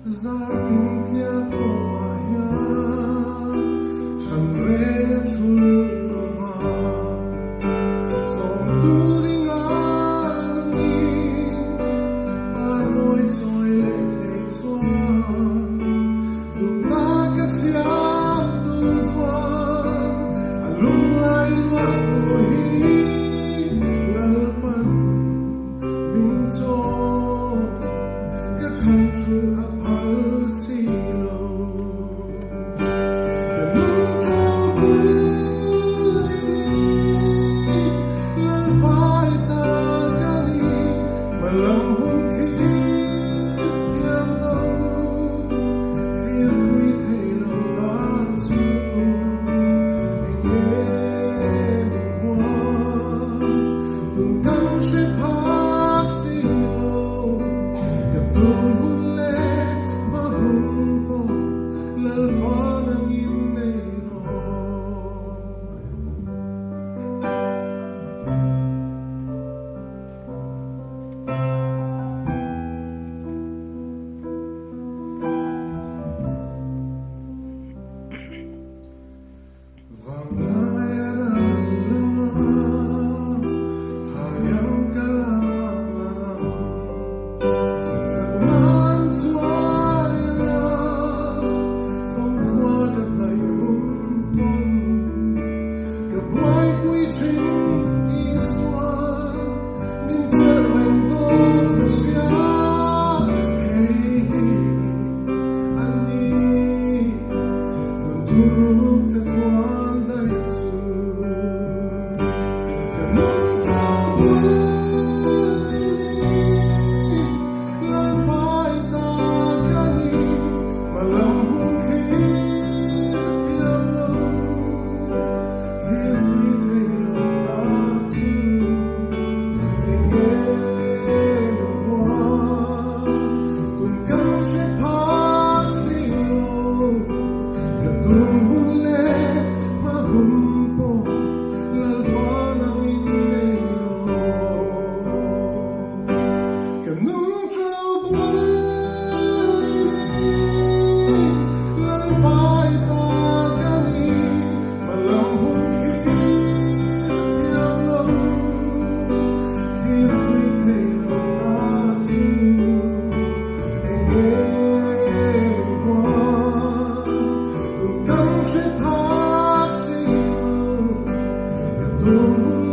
Zarting tiap to mayan chan re chulva Trong tu ring anumi Panoi choi le thei chuan Tu ta ka siam tu thuan Alung lai lua tu hi lalpan min chon Ka chan chul apal silo Ka nung chul bulini Lalpai ta gani Malam hun khit thiam lo Thir thui thei lo ta chu Anh nghe mình ngoan Từng căng sẽ phát silo Ka tung hun le ma hun po Lalpa nang inay ro Vang lai aralanga hayang kalataram Zaman suayana phong qua gần này rumpon Kabuay bui chinh isuan Min tereng tot kasya Hey ani Nun turuk sa tuan day tu Kanung trabulini Lalpai ta gani Malam hun khit thiam lo Thir thui thei lo ta chu Anh nghe mình ngoan Tuần căng sẽ phát silo Ka tung hun le ma hun po Lalpa nang inay ro Ka nung trabulini Lalpai ta gani Malam hun khit thiam lo Thir thui thei lo ta chu Anh nghe mình ngoan Tuần căng sẽ phát silo Ka tung hun